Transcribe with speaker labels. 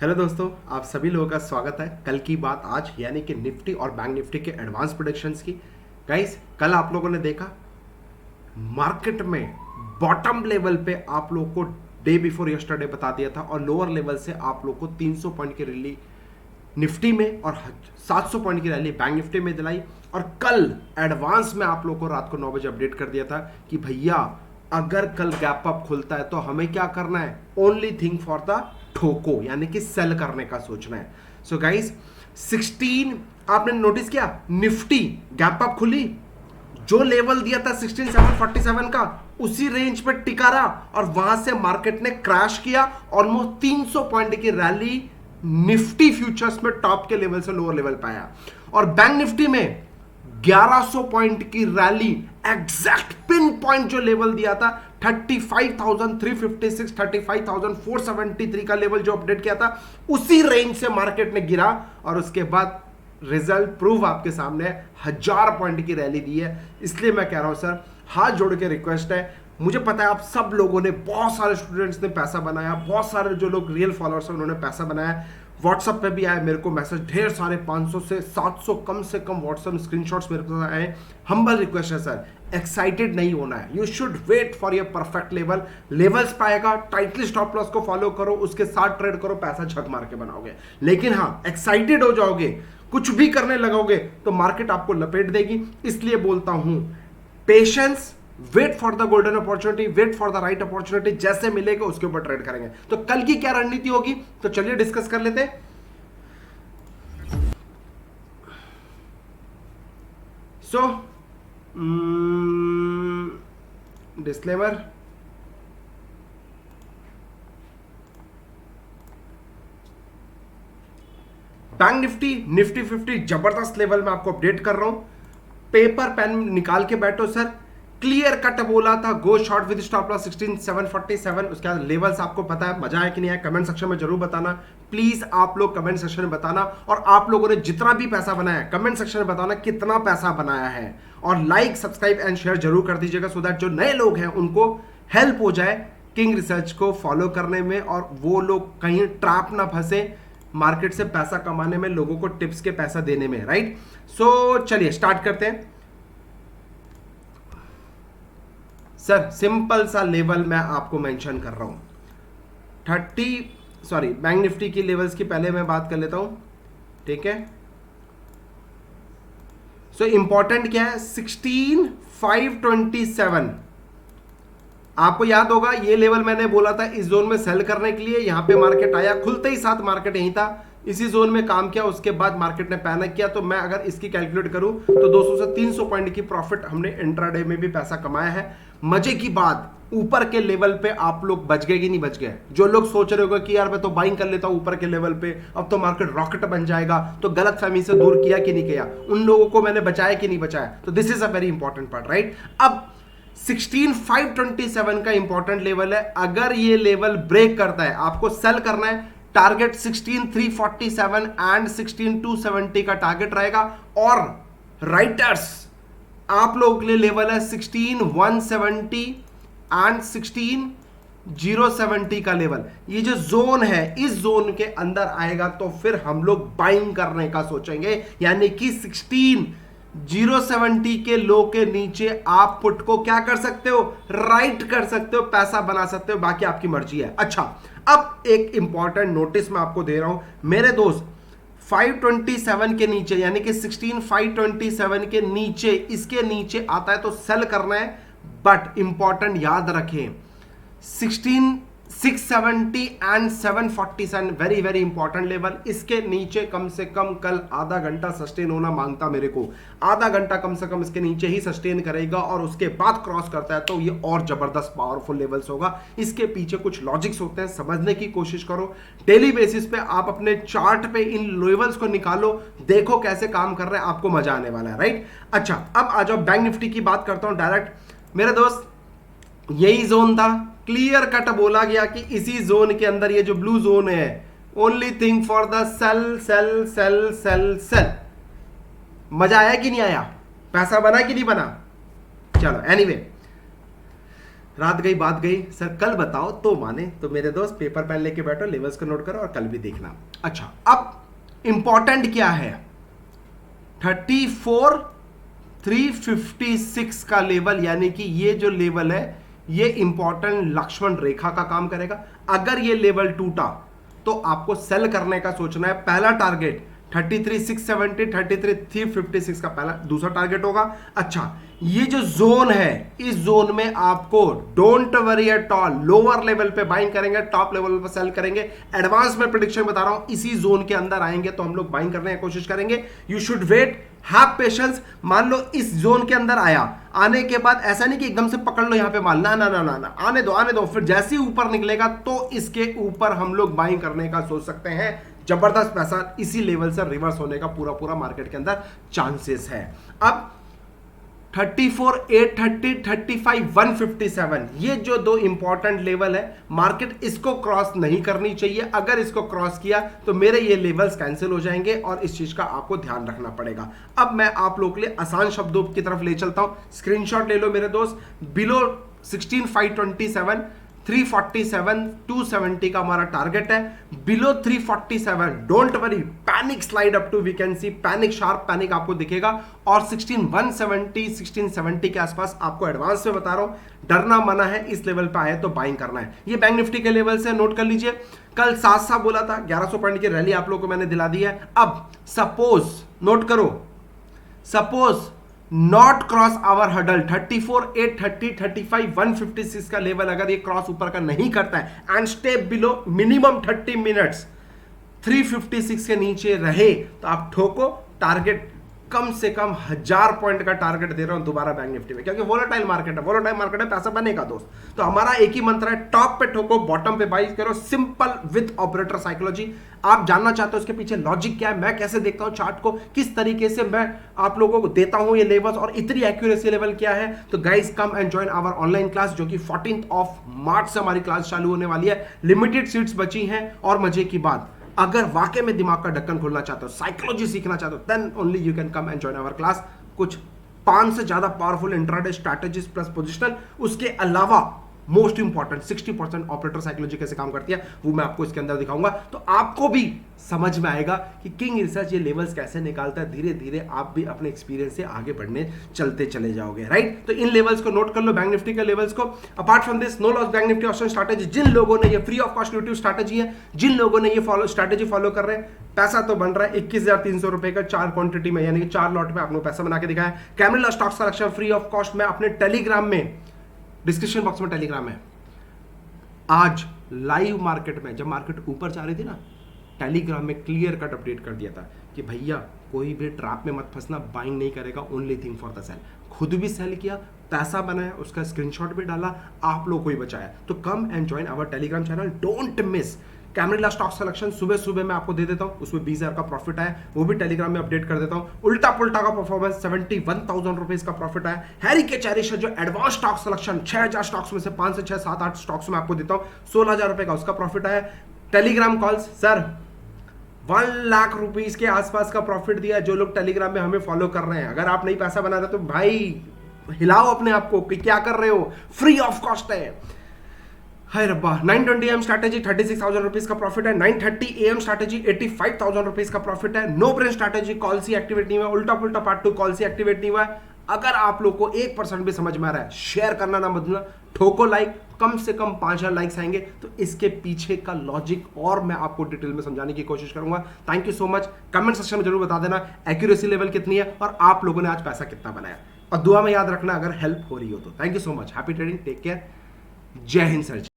Speaker 1: Hello दोस्तों, आप सभी लोगों का स्वागत है कल की बात आज, यानी कि निफ्टी और बैंक निफ्टी के एडवांस प्रेडिक्शंस की। गाइस, कल आप लोगों ने देखा मार्केट में बॉटम लेवल पे आप लोगों को डे बिफोर यस्टरडे बता दिया था और लोअर लेवल से आप लोगों को 300 पॉइंट की रैली निफ्टी में और 700 पॉइंट की रैली बैंक निफ्टी में दिलाई। और कल एडवांस में आप लोगों को रात को 9 बजे अपडेट कर दिया था कि भैया अगर कल गैप अप खुलता है तो हमें क्या करना है, ओनली थिंग फॉर द ठोको, यानी कि सेल करने का सोचना है। सो गाइस 16 आपने नोटिस किया, निफ्टी गैप अप खुली, जो लेवल दिया था 16747 का उसी रेंज पे टिका रहा और वहां से मार्केट ने क्रैश किया। ऑलमोस्ट 300 पॉइंट की रैली निफ्टी फ्यूचर्स में टॉप के लेवल से लोअर लेवल पाया और बैंक निफ्टी में 1100 पॉइंट की रैली, एग्जैक्ट पिन पॉइंट जो लेवल दिया था 35,356 35,473 का लेवल जो अपडेट किया था उसी रेंज से मार्केट ने गिरा और उसके बाद रिजल्ट प्रूफ आपके सामने 1000 पॉइंट की रैली दी है। इसलिए मैं कह रहा हूं सर, हाथ जोड़ के रिक्वेस्ट है, मुझे पता है आप सब लोगों ने, बहुत सारे स्टूडेंट्स ने पैसा बनाया, बहुत सारे जो लोग रियल फॉलोअर्स हैं उन्होंने पैसा बनाया। व्हाट्सएप पे भी आए मेरे को मैसेज ढेर सारे, 500 से 700 कम से कम व्हाट्सएप स्क्रीनशॉट्स मेरे को आए। हम्बल रिक्वेस्ट है सर, एक्साइटेड नहीं होना है, you should wait for your perfect level. Levels पाएगा, टाइटली स्टॉप लॉस को फॉलो करो, उसके साथ ट्रेड करो, पैसा झक मार के बनाओगे। लेकिन हाँ, एक्साइटेड हो जाओगे, कुछ भी करने लगोगे तो मार्केट आपको लपेट देगी। इसलिए बोलता हूं, patience, wait for the golden opportunity, wait for the right opportunity, जैसे मिलेगा उसके ऊपर ट्रेड करेंगे। तो कल की क्या रणनीति होगी, तो चलिए डिस्कस कर लेते हैं। सो डिस्क्लेमर, बैंक निफ्टी, निफ्टी 50 जबरदस्त लेवल में आपको अपडेट कर रहा हूं। पेपर पेन निकाल के बैठो सर, क्लियर कट बोला था गो शॉर्ट विद स्टॉप लॉस 16747। उसके बाद लेवल्स आपको पता है, मजा है कि नहीं है कमेंट सेक्शन में जरूर बताना। प्लीज आप लोग कमेंट सेक्शन में बताना, और आप लोगों ने जितना भी पैसा बनाया है कमेंट सेक्शन में बताना कितना पैसा बनाया है, और लाइक सब्सक्राइब एंड शेयर जरूर कर दीजिएगा सो दैट जो नए लोग हैं उनको हेल्प हो जाए किंग रिसर्च को फॉलो करने में, और वो लोग कहीं ट्रैप ना फंसे मार्केट से पैसा कमाने में, लोगों को टिप्स के पैसा देने में, राइट। सो चलिए स्टार्ट करते हैं सर। सिंपल सा लेवल मैं आपको मेंशन कर रहा हूं, बैंक निफ्टी की लेवल्स की पहले मैं बात कर लेता हूं, ठीक है। सो इंपॉर्टेंट क्या है, 16527 आपको याद होगा, ये लेवल मैंने बोला था इस जोन में सेल करने के लिए। यहां पे मार्केट आया, खुलते ही साथ मार्केट यहीं था, इसी जोन में काम किया, उसके बाद मार्केट ने पैनिक किया। तो मैं अगर इसकी कैलकुलेट करूं तो 200 से 300 पॉइंट की प्रॉफिट हमने इंट्राडे में भी पैसा कमाया है। मजे की बात, ऊपर के लेवल पे आप लोग बच गए कि नहीं बच गए। जो लोग सोच रहे होगा कि यार मैं तो बाइंग कर लेता हूं ऊपर के लेवल पे, अब तो मार्केट रॉकेट बन जाएगा, तो गलत फहमी से दूर किया कि नहीं किया, उन लोगों को मैंने बचाया कि नहीं बचाया। तो this is a very important part, right. अब 16527 का इंपॉर्टेंट लेवल है, अगर ये लेवल ब्रेक करता है आपको सेल करना है। टारगेट 16347 एंड 16270 का टारगेट रहेगा। और राइटर्स आप लोगों के लिए लेवल है 16170 एंड 16070 का लेवल। ये जो जोन है, इस जोन के अंदर आएगा तो फिर हम लोग बाइंग करने का सोचेंगे, यानी कि 16070 के लो के नीचे आप पुट को क्या कर सकते हो, राइट कर सकते हो, पैसा बना सकते हो, बाकी आपकी मर्जी है। अच्छा, अब एक इंपॉर्टेंट नोटिस मैं आपको दे रहा हूं मेरे दोस्त, 527 के नीचे, यानी कि 16527 के नीचे, इसके नीचे आता है तो सेल करना है। बट इंपॉर्टेंट याद रखें, 670 and 747 very very important level. इसके नीचे कम से कम कल आधा घंटा सस्टेन होना मांगता मेरे को, आधा घंटा कम से कम इसके नीचे ही सस्टेन करेगा, और उसके बाद क्रॉस करता है तो ये और जबरदस्त पावरफुल लेवल्स होगा। इसके पीछे कुछ लॉजिक्स होते हैं, समझने की कोशिश करो। डेली बेसिस पे आप अपने चार्ट पे इन लेवल्स को निकालो, देखो कैसे काम कर रहे हैं, आपको मजा आने वाला है, राइट। अच्छा, अब आ जाओ बैंक निफ्टी की बात करता हूं डायरेक्ट। मेरे दोस्त, यही जोन था, क्लियर कट बोला गया कि इसी जोन के अंदर ये जो ब्लू जोन है, only thing for the sell sell sell sell sell. मजा आया कि नहीं आया, पैसा बना कि नहीं बना। चलो एनीवे, रात गई बात गई, सर कल बताओ तो माने। तो मेरे दोस्त पेपर पेन लेके बैठो, लेवल्स को नोट करो और कल भी देखना। अच्छा, अब इंपॉर्टेंट क्या है, 34,356 का लेवल, यानी कि ये जो लेवल है ये इंपॉर्टेंट लक्ष्मण रेखा का काम करेगा। अगर ये लेवल टूटा तो आपको सेल करने का सोचना है। पहला टारगेट 33,670, 33,356 का पहला, दूसरा टारगेट होगा। अच्छा, ये जो जोन है, इस जोन में आपको don't worry at all, lower level पे बाइंग करेंगे, टॉप लेवल पे सेल करेंगे। एडवांस में प्रेडिक्शन बता रहा हूं, इसी जोन के अंदर आएंगे तो हम लोग बाइंग करने की कोशिश करेंगे। You should wait, have patience. मान लो इस जोन के अंदर आया, आने के बाद ऐसा नहीं कि एकदम से पकड़ लो यहां पे माल, ना ना ना ना ना, आने दो, फिर जैसे ही ऊपर निकलेगा तो इसके ऊपर हम लोग बाइंग करने का सोच सकते हैं। जबरदस्त पैसा इसी लेवल से रिवर्स होने का पूरा पूरा मार्केट के अंदर चांसेस है। अब 34,830, 35,157, ये जो दो इंपॉर्टेंट लेवल है, मार्केट इसको क्रॉस नहीं करनी चाहिए। अगर इसको क्रॉस किया तो मेरे ये लेवल्स कैंसिल हो जाएंगे और इस चीज का आपको ध्यान रखना पड़ेगा। अब मैं आप लोगों के लिए आसान शब्दों की तरफ ले चलता हूं, स्क्रीनशॉट ले लो मेरे दोस्त। बिलो 16,527, 347, 270 का हमारा टारगेट है। Below 347 don't worry, panic slide up to, we can see panic, sharp panic आपको दिखेगा। और 16,170, 1670 के आसपास आपको एडवांस में बता रहा हूं, डरना मना है, इस लेवल पे आए तो बाइंग करना है। ये बैंक निफ्टी के लेवल से नोट कर लीजिए। कल 700 बोला था, 1100 पॉइंट की रैली आप लोगों को मैंने दिला दी है। अब सपोज, नोट करो, suppose not cross our hurdle 34,830, 35,156 का लेवल अगर ये क्रॉस ऊपर का नहीं करता है and step below minimum 30 minutes 356 के नीचे रहे तो आप ठोको। टारगेट कम से कम 1000 पॉइंट का टारगेट दे रहा हूं दोबारा बैंक निफ्टी में, क्योंकि वोलेटाइल मार्केट है, वोलेटाइल मार्केट है, पैसा बनेगा दोस्त। तो हमारा एक ही मंत्र है, टॉप पे ठोको, बॉटम पे बाई करो, सिंपल विद ऑपरेटर साइकोलॉजी। आप जानना चाहते हो इसके पीछे लॉजिक क्या है, मैं कैसे देखता हूं चार्ट को, किस तरीके से मैं आप लोगों को देता हूं ये लेवल्स और इतनी एक्यूरेसी लेवल क्या है, तो guys come and join our online class, जो कि 14 मार्च से हमारी क्लास चालू होने वाली है। लिमिटेड सीट्स बची हैं। और मजे की बात, अगर वाकई में दिमाग का ढक्कन खोलना चाहते हो, साइकोलॉजी सीखना चाहते हो, then only you can come and join our class. कुछ 5 से ज्यादा powerful intraday strategies plus positional, उसके अलावा मोस्ट इंपॉर्टेंट 60% ऑपरेटर साइकोलॉजी कैसे काम करती है वो मैं आपको इसके अंदर दिखाऊंगा। तो आपको भी समझ में आएगा कि किंग रिसर्च ये लेवल्स कैसे निकालता है। धीरे धीरे आप भी अपने एक्सपीरियंस से आगे बढ़ने चलते चले जाओगे, राइट। तो इन लेवल्स को नोट कर लो, बैंक निफ्टी के लेवल्स को। Apart from this, no loss bank Nifty option strategy, जिन लोगों ने ये free of cost YouTube strategy है, जिन लोगों ने ये स्ट्रैटेजी फॉलो कर रहे हैं, पैसा तो बन रहा है 21,300 रुपए का 4 क्वांटिटी में, यानी कि 4 लॉट में आपने पैसा बना के दिखाया। Camarilla stock selection free of cost में अपने टेलीग्राम में, डिस्क्रिप्शन बॉक्स में टेलीग्राम है। आज लाइव मार्केट में जब मार्केट ऊपर जा रही थी ना, टेलीग्राम में क्लियर कट अपडेट कर दिया था कि भैया कोई भी ट्रैप में मत फंसना, बाइंग नहीं करेगा, only thing for the sell. खुद भी सेल किया, पैसा बनाया, उसका स्क्रीनशॉट भी डाला, आप लोगों को ही बचाया। तो come and join our Telegram channel, don't miss. कैमरिला स्टॉक सिलेक्शन सुबह सुबह मैं आपको दे देता हूं, उसमें 20,000 का प्रॉफिट आया, वो भी टेलीग्राम में अपडेट कर देता हूं। उल्टा पुल्टा का परफॉर्मेंस 71,000 रुपीज का प्रॉफिट आया। हैरी के चैरिश जो एडवांस स्टॉक सिलेक्शन 6,000 स्टॉक्स में से 5 से 6, 7, 8 स्टॉक्स में आपको देता हूं, 16,000 रुपए का उसका प्रॉफिट आया। Telegram calls, sir 1 lakh rupees के आसपास का प्रॉफिट दिया जो लोग टेलीग्राम में हमें फॉलो कर रहे हैं। अगर आप नहीं पैसा बना रहे तो भाई हिलाओ अपने आप को कि क्या कर रहे हो, फ्री ऑफ कॉस्ट है। हाय रब्बा, 9:20 AM स्ट्रैटेजी 36,000 रुपीज का प्रॉफिट है। 9:30 AM स्ट्रैटेजी 85,000 रुपीज का प्रॉफिट है। नो ब्रेन स्ट्रैटेजी कॉल सी एक्टिवेट नहीं हुआ, उल्टा पुल्टा पार्ट 2 कॉल सी एक्टिवेट नहीं हुआ। अगर आप लोग को 1% भी समझ में आ रहा है, शेयर करना ना भूलना, ठोको लाइक, कम से कम 5,000 लाइक्स आएंगे तो इसके पीछे का लॉजिक और मैं आपको डिटेल में समझाने की कोशिश करूंगा। Thank you so much. Comment section में जरूर बता देना एक्यूरेसी लेवल कितनी है और आप लोगों ने आज पैसा कितना बनाया, और दुआ में याद रखना अगर हेल्प हो रही हो तो। Thank you so much, happy trading, take care, Jai Hind sir.